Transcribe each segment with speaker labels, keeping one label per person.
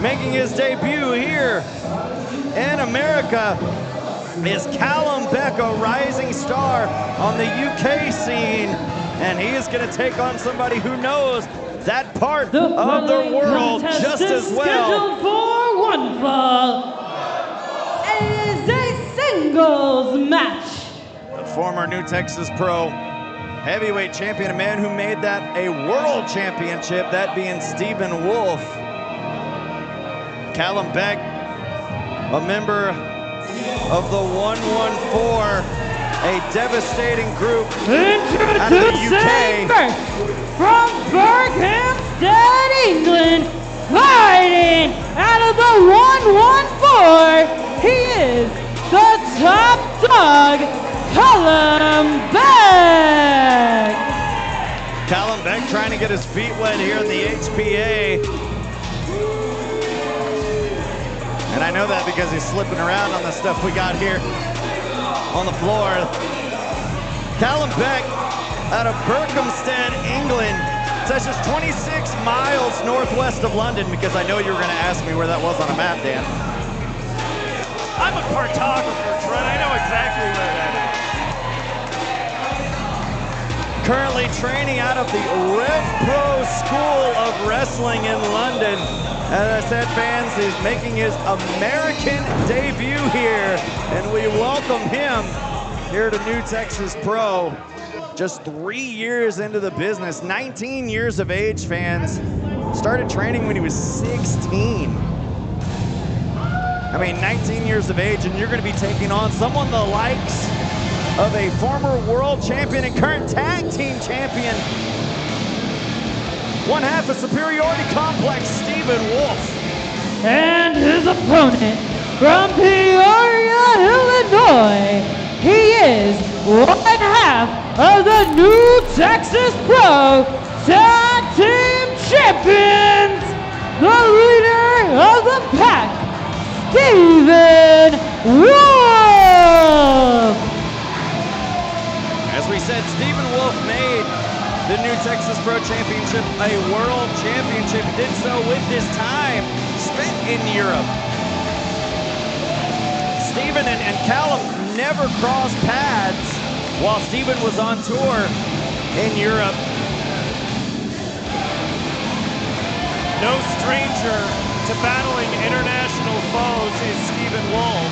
Speaker 1: making his debut here in America is Callum Beck, a rising star on the UK scene, and he is going to take on somebody who knows that part of the world just as well.
Speaker 2: Scheduled for one fall. It is a singles match.
Speaker 1: The former New Texas Pro heavyweight champion, a man who made that a world championship, that being Stephen Wolf. Callum Beck, a member of the 114, a devastating group out of the UK.
Speaker 2: From Berkhamsted, England, fighting out of the 114, he is the top dog, Callum Beck.
Speaker 1: Callum Beck trying to get his feet wet here in the HPA. And I know that because he's slipping around on the stuff we got here on the floor. Callum Beck out of Berkhamsted, England. That's just 26 miles northwest of London, because I know you were going to ask me where that was on a map, Dan.
Speaker 3: I'm a cartographer, Trent. I know exactly where that is.
Speaker 1: Currently training out of the Rev Pro School of Wrestling in London. As I said, fans, he's making his American debut here, and we welcome him here to New Texas Pro. Just 3 years into the business, 19 years of age, fans. Started training when he was 16. I mean, 19 years of age, and you're going to be taking on someone the likes of a former world champion and current tag team champion. One half of Superiority Complex, Stephen Wolf.
Speaker 2: And his opponent from Peoria, Illinois, he is one half of the New Texas Pro Tag Team Champions, the leader of the pack, Stephen Wolf.
Speaker 1: As we said, Stephen Wolf made the New Texas Pro Championship a world championship. He did so with his time spent in Europe. Stephen and Callum never crossed paths while Stephen was on tour in Europe.
Speaker 3: No stranger to battling international foes is Stephen Wolf.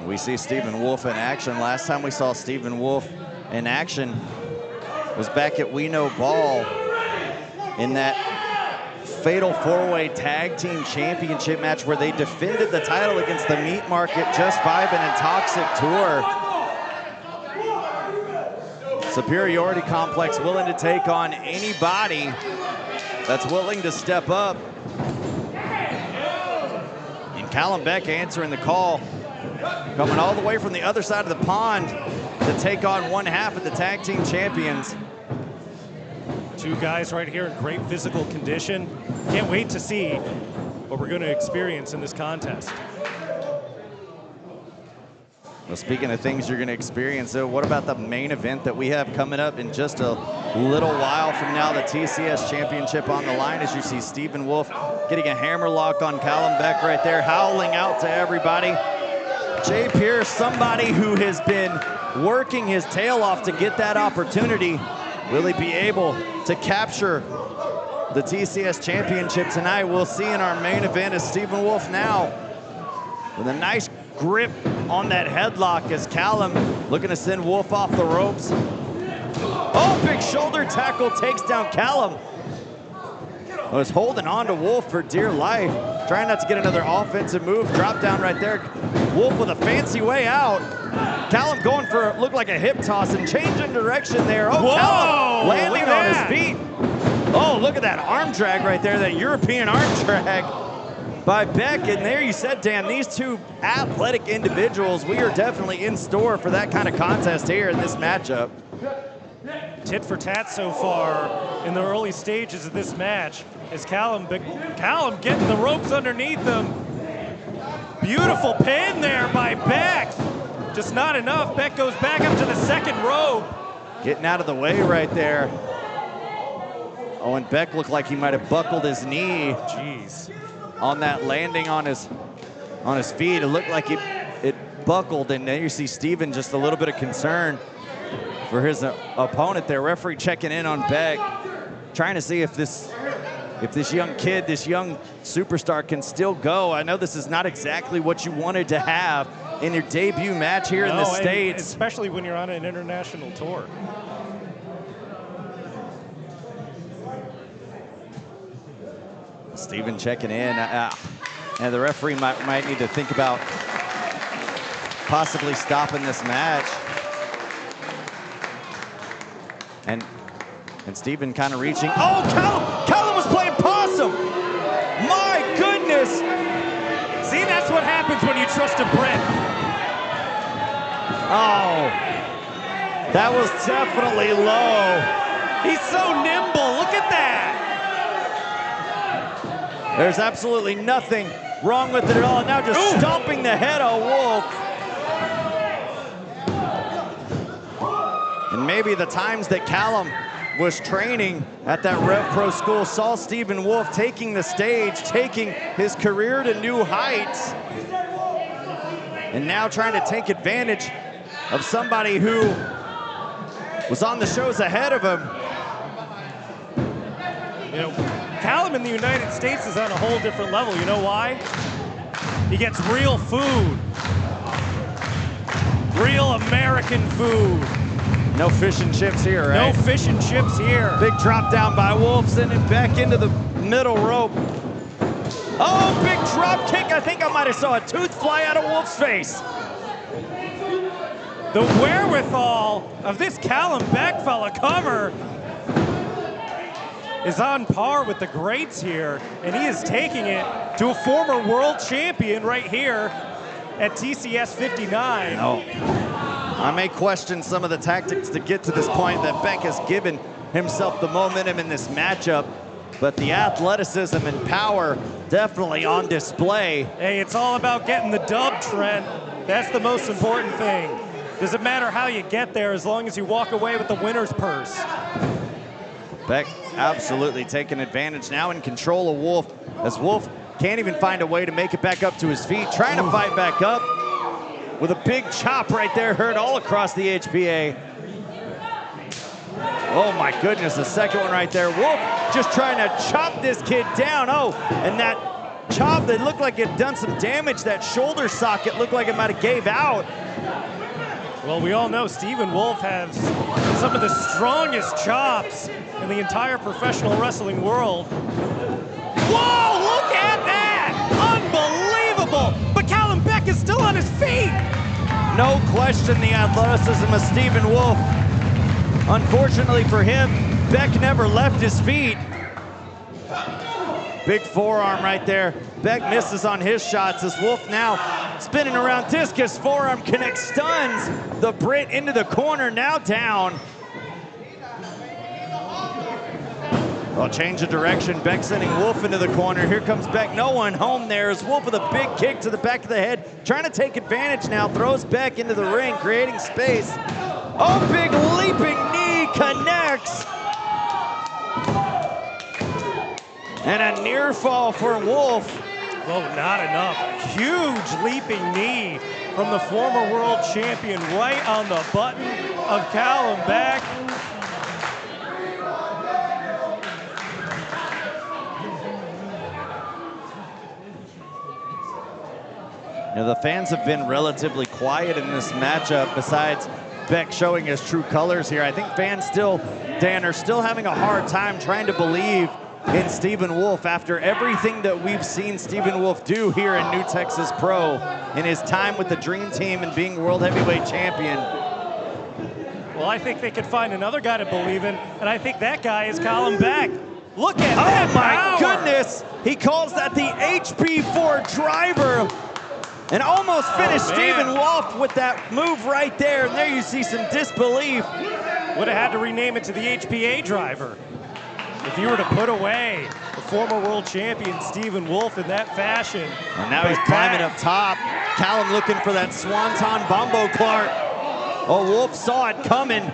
Speaker 1: We see Stephen Wolf in action. Last time we saw Stephen Wolf in action was back at We Know Ball in that fatal four-way tag team championship match where they defended the title against the Meat Market, Just Vibin' and Toxic Tour. Superiority Complex willing to take on anybody that's willing to step up. And Callum Beck answering the call, coming all the way from the other side of the pond to take on one half of the tag team champions.
Speaker 3: Two guys right here in great physical condition. Can't wait to see what we're going to experience in this contest.
Speaker 1: Well, speaking of things you're going to experience, so what about the main event that we have coming up in just a little while from now, the TCS Championship on the line, as you see Stephen Wolf getting a hammerlock on Callum Beck right there, howling out to everybody. Jay Pierce, somebody who has been working his tail off to get that opportunity. Will he be able to capture the TCS Championship tonight? We'll see in our main event as Stephen Wolf now with a nice grip on that headlock as Callum looking to send Wolf off the ropes. Oh, big shoulder tackle takes down Callum. Was holding on to Wolf for dear life. Trying not to get another offensive move. Drop down right there. Wolf with a fancy way out. Callum going for, looked like a hip toss and changing direction there. Oh, whoa, Callum landing on his feet. Oh, look at that arm drag right there, that European arm drag by Beck. And there you said, Dan, these two athletic individuals, we are definitely in store for that kind of contest here in this matchup.
Speaker 3: Tit for tat so far in the early stages of this match as Callum getting the ropes underneath him. Beautiful pin there by Beck. Just not enough. Beck goes back up to the second rope.
Speaker 1: getting out of the way right there. Oh, and Beck looked like he might have buckled his knee.
Speaker 3: Jeez.
Speaker 1: On that landing on his feet. It looked like it buckled, and then you see Steven just a little bit of concern for his opponent there. Referee checking in on Beck, trying to see if this young kid, this young superstar can still go. I know this is not exactly what you wanted to have in your debut match here in the States.
Speaker 3: Especially when you're on an international tour.
Speaker 1: Steven checking in. And the referee might need to think about possibly stopping this match. And Steven kind of reaching. Oh, Callum was playing possum. My goodness.
Speaker 3: See, that's what happens when you trust a Brit.
Speaker 1: Oh, that was definitely low.
Speaker 3: He's so nimble. Look at that.
Speaker 1: There's absolutely nothing wrong with it at all. Now just stomping the head of Wolf. And maybe the times that Callum was training at that Rev Pro school saw Stephen Wolf taking the stage, taking his career to new heights, and now trying to take advantage of somebody who was on the shows ahead of him.
Speaker 3: You know, Callum in the United States is on a whole different level. You know why? He gets real food. Real American food.
Speaker 1: No fish and chips here, right?
Speaker 3: No fish and chips here.
Speaker 1: Big drop down by Wolf, sending Beck into the middle rope. Oh, big drop kick. I think I might have saw a tooth fly out of Wolf's face.
Speaker 3: The wherewithal of this Callum Beck fella comer is on par with the greats here, and he is taking it to a former world champion right here at TCS 59.
Speaker 1: No. I may question some of the tactics to get to this point that Beck has given himself the momentum in this matchup, but the athleticism and power definitely on display.
Speaker 3: Hey, it's all about getting the dub, Trent. That's the most important thing. Doesn't matter how you get there as long as you walk away with the winner's purse.
Speaker 1: Beck absolutely taking advantage, now in control of Wolf, as Wolf can't even find a way to make it back up to his feet, trying to fight back up with a big chop right there, heard all across the HPA. Oh my goodness, the second one right there. Wolf just trying to chop this kid down. Oh, and that chop that looked like it had done some damage, that shoulder socket looked like it might have gave out.
Speaker 3: Well, we all know Stephen Wolf has some of the strongest chops in the entire professional wrestling world. Whoa, look at that! Unbelievable! But Callum Beck is still on his feet!
Speaker 1: No question the athleticism of Stephen Wolf. Unfortunately for him, Beck never left his feet. Big forearm right there. Beck misses on his shots as Wolf now spinning around, discus forearm connects, stuns the Brit into the corner, now down. Well, change of direction. Beck sending Wolf into the corner. Here comes Beck. No one home there as Wolf with a big kick to the back of the head. Trying to take advantage now. Throws Beck into the ring, creating space. Oh, big leaping knee connects. And a near fall for Wolf.
Speaker 3: Well, not enough. Huge leaping knee from the former world champion right on the button of Callum Beck.
Speaker 1: You know, the fans have been relatively quiet in this matchup besides Beck showing his true colors here. I think fans still, Dan, are still having a hard time trying to believe in Stephen Wolf after everything that we've seen Stephen Wolf do here in New Texas Pro in his time with the Dream Team and being World Heavyweight Champion.
Speaker 3: Well, I think they could find another guy to believe in, and I think that guy is Callum Beck. Look at that
Speaker 1: my
Speaker 3: power.
Speaker 1: Goodness! He calls that the HP4 driver and almost finished Stephen Wolf with that move right there. And there you see some disbelief.
Speaker 3: Would have had to rename it to the HPA driver if you were to put away the former world champion Stephen Wolf in that fashion.
Speaker 1: And now he's climbing up top. Callum looking for that Swanton Bombo Clark. Oh, Wolf saw it coming.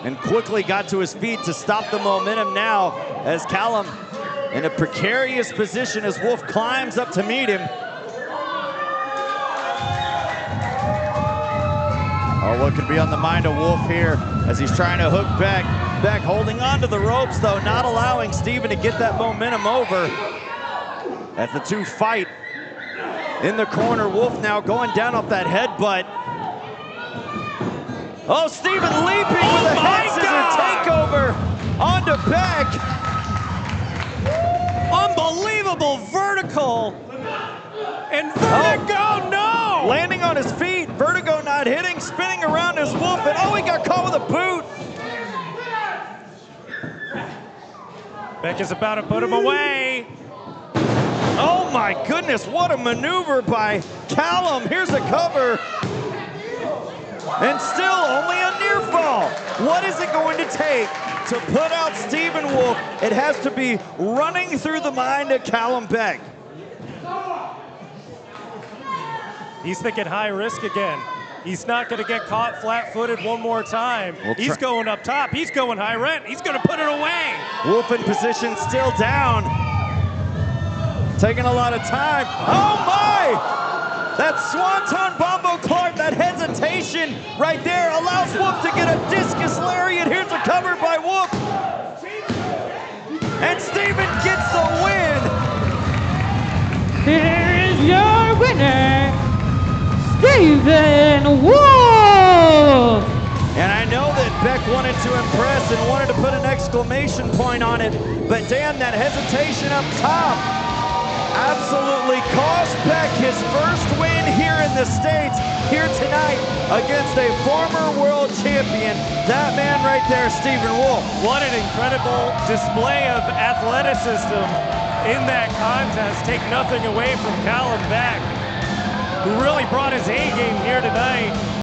Speaker 1: and quickly got to his feet to stop the momentum now as Callum in a precarious position as Wolf climbs up to meet him. Oh, what could be on the mind of Wolf here as he's trying to hook Beck. Beck holding on to the ropes, though, not allowing Steven to get that momentum over. As the two fight in the corner, Wolf now going down off that headbutt. Oh, Steven leaping with a head scissor takeover onto Beck.
Speaker 3: Unbelievable vertical. And Vertigo, no!
Speaker 1: Landing on his feet, Vertigo not hitting, spinning around his Wolf, and oh, he got caught with a boot.
Speaker 3: Beck is about to put him away.
Speaker 1: Oh my goodness, what a maneuver by Callum. Here's a cover. And still only a near fall. What is it going to take to put out Steven Wolf? It has to be running through the mind of Callum Beck.
Speaker 3: He's thinking high risk again. He's not going to get caught flat-footed one more time. He's going up top. He's going high rent. He's going to put it away.
Speaker 1: Wolf in position, still down. Taking a lot of time. Oh my! That Swanton Bombo Clark, that hesitation right there allows Wolf to get a discus lariat. Here's a cover by Wolf. And Steven gets the win.
Speaker 2: Here is your winner, Steven Wolf.
Speaker 1: And I know that Beck wanted to impress and wanted to put an exclamation point on it, but damn, that hesitation up top absolutely cost Beck his first win here in the States, here tonight against a former world champion. That man right there, Steven Wolf.
Speaker 3: What an incredible display of athleticism in that contest. Take nothing away from Callum Beck, who really brought his A game here tonight.